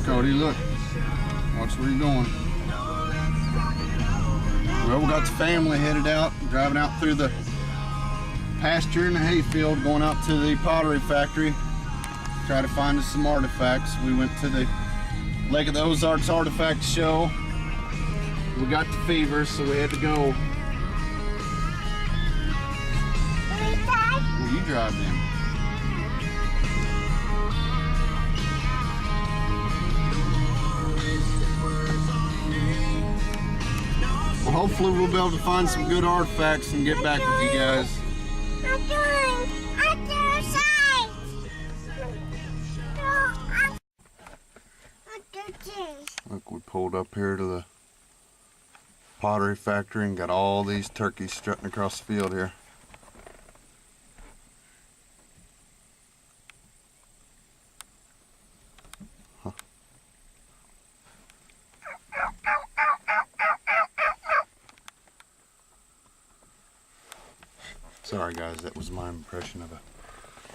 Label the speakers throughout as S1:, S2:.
S1: Cody, look. Watch where you're going. Well, we got the family headed out, driving out through the pasture and the hayfield, going out to the pottery factory. Try to find us some artifacts. We went to the Lake of the Ozarks Artifact Show. We got the fever, so we had to go. Well, you drive then. Well, hopefully we'll be able to find some good artifacts and get back with you guys. Look, we pulled up here to the pottery factory and got all these turkeys strutting across the field here. Huh. Sorry guys, that was my impression of a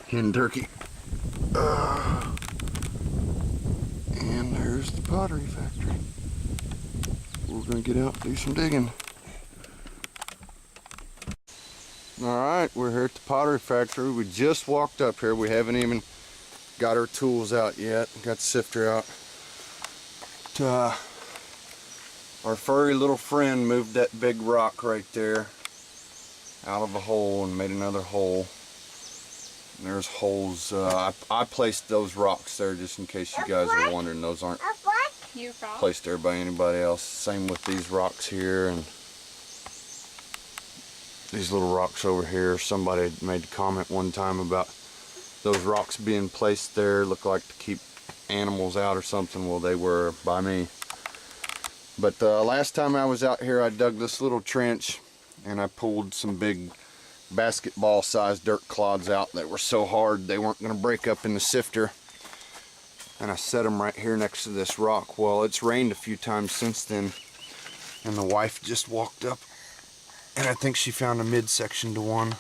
S1: hen turkey. And there's the pottery factory. We're gonna get out and do some digging. Alright, we're here at the pottery factory. We just walked up here. We haven't even got our tools out yet. Got the sifter out. Our furry little friend moved that big rock right there out of a hole and made another hole. And there's holes. I placed those rocks there just in case you guys are wondering. Those aren't placed there by anybody else. Same with these rocks here and these little rocks over here. Somebody made a comment one time about those rocks being placed there, look like to keep animals out or something. Well, they were by me. But last time I was out here, I dug this little trench and I pulled some big basketball sized dirt clods out that were so hard they weren't going to break up in the sifter, and I set them right here next to this rock. Well, it's rained a few times since then, and the wife just walked up and I think she found a midsection to one.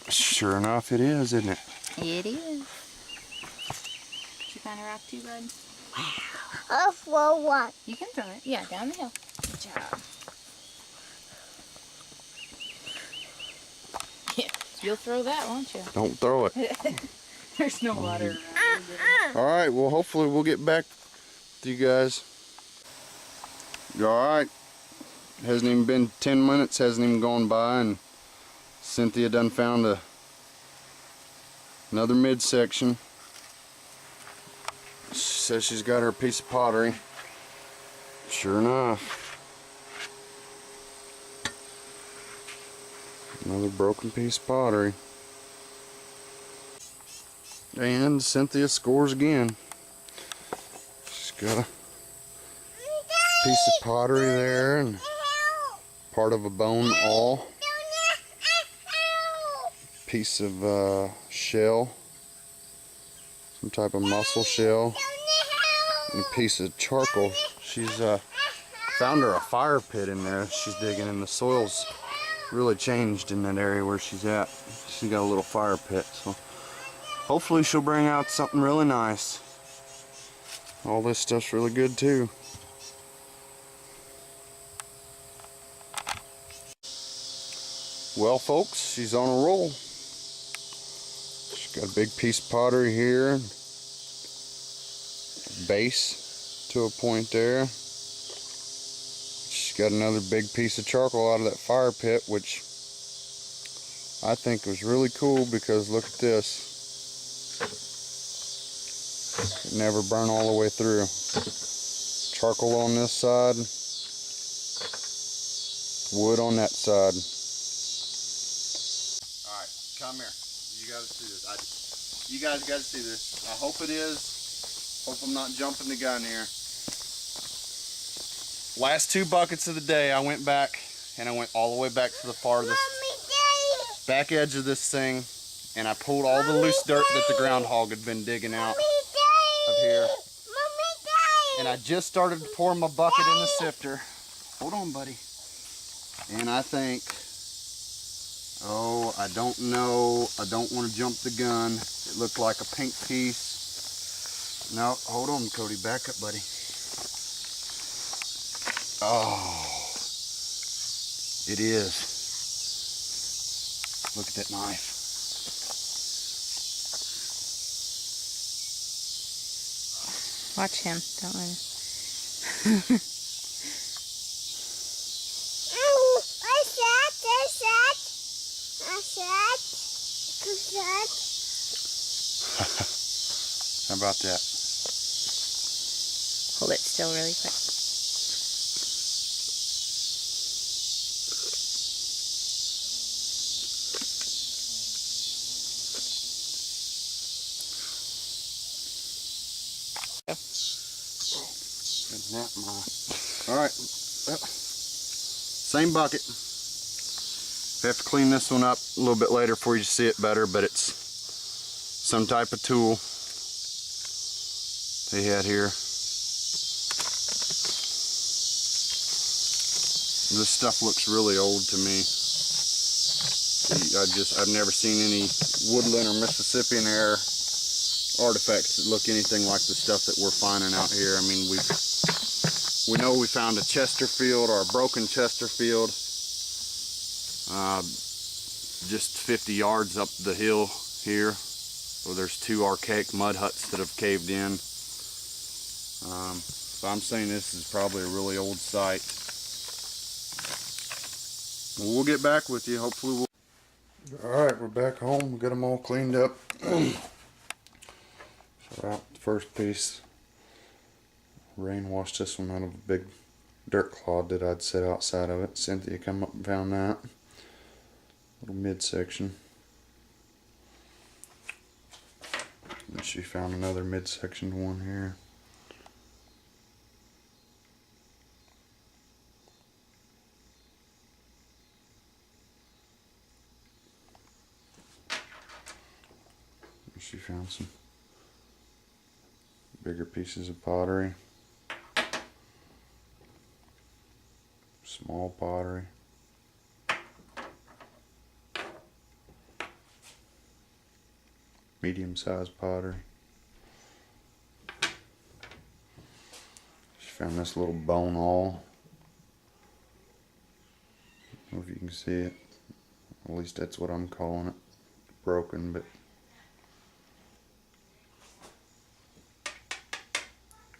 S1: Sure enough, it is, isn't it?
S2: It is. Did you find a rock too, bud?
S3: I'll throw one.
S2: You can throw it. Yeah, down the hill. Good job. Yeah, you'll throw that, won't you?
S1: Don't throw it.
S2: There's no water around.
S1: Alright, well hopefully we'll get back to you guys. Alright. Hasn't even been 10 minutes, hasn't even gone by, and Cynthia done found another midsection. She says she's got her piece of pottery. Sure enough. Another broken piece of pottery. And Cynthia scores again. She's got a piece of pottery there and part of a bone awl. Piece of shell. Some type of mussel shell. And a piece of charcoal. She's found her a fire pit in there. She's digging in. The soil's really changed in that area where she's at. She's got a little fire pit, so hopefully she'll bring out something really nice. All this stuff's really good too. Well folks, she's on a roll. She's got a big piece of pottery here, base to a point there. She's got another big piece of charcoal out of that fire pit, which I think was really cool because look at this. It never burned all the way through. Charcoal on this side, wood on that side. Alright, come here. You gotta see this. You guys gotta see this. I hope it is. Hope I'm not jumping the gun here. Last 2 buckets of the day, I went back and I went all the way back to the farthest back edge of this thing, and I pulled all the loose dirt that the groundhog had been digging out of here. And I just started to pour my bucket in the sifter. Hold on, buddy. And I think, oh, I don't know. I don't want to jump the gun. It looked like a pink piece. No, hold on, Cody. Back up, buddy. Oh, it is. Look at that knife.
S2: Watch him. Don't let him.
S1: How about that?
S2: Hold it still really quick.
S1: Alright, same bucket. Have to clean this one up a little bit later for you to see it better, but it's some type of tool they had here. This stuff looks really old to me. I've never seen any woodland or Mississippian era artifacts that look anything like the stuff that we're finding out here. I mean, we know we found a Chesterfield or a broken Chesterfield just 50 yards up the hill here, where there's 2 archaic mud huts that have caved in. So I'm saying this is probably a really old site. Well, we'll get back with you. Hopefully we'll... Alright, we're back home. We got them all cleaned up. So out the first piece. Rain washed this one out of a big dirt clod that I'd set outside of it. Cynthia come up and found that. Little midsection. And she found another midsection one here. And she found some bigger pieces of pottery. Small pottery. Medium-sized pottery. She found this little bone awl. I don't know if you can see it. At least that's what I'm calling it. Broken, but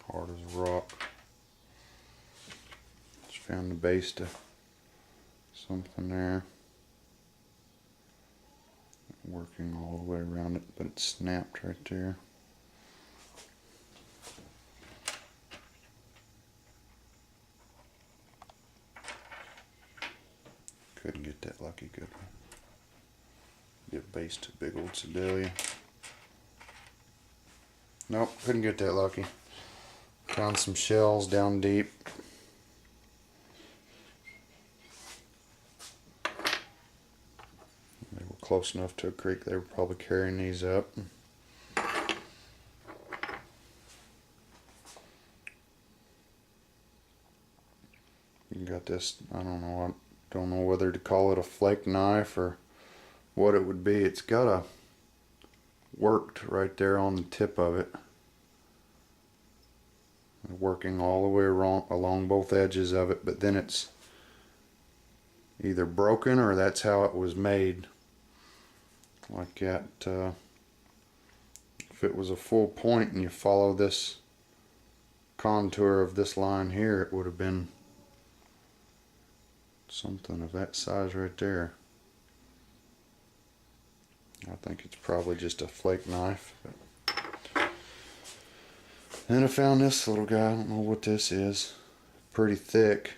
S1: hard as a rock. She found the base to something there. Working all the way around it, but it snapped right there. Couldn't get that lucky, could we? Give base to big old Sedalia. Nope, couldn't get that lucky. Found some shells down deep. They were close enough to a creek, they were probably carrying these up. You got this, I don't know whether to call it a flake knife or what it would be. It's got a worked right there on the tip of it. Working all the way along both edges of it, but then it's either broken or that's how it was made. Like that, if it was a full point and you follow this contour of this line here, it would have been something of that size right there. I think it's probably just a flake knife. But then I found this little guy. I don't know what this is. Pretty thick,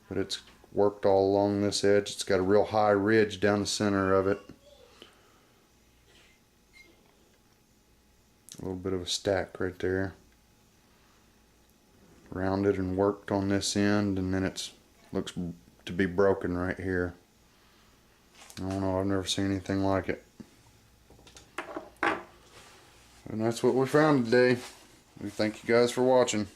S1: but it's worked all along this edge. It's got a real high ridge down the center of it. A little bit of a stack right there. Rounded and worked on this end, and then it looks to be broken right here. I don't know, I've never seen anything like it. And that's what we found today. We thank you guys for watching.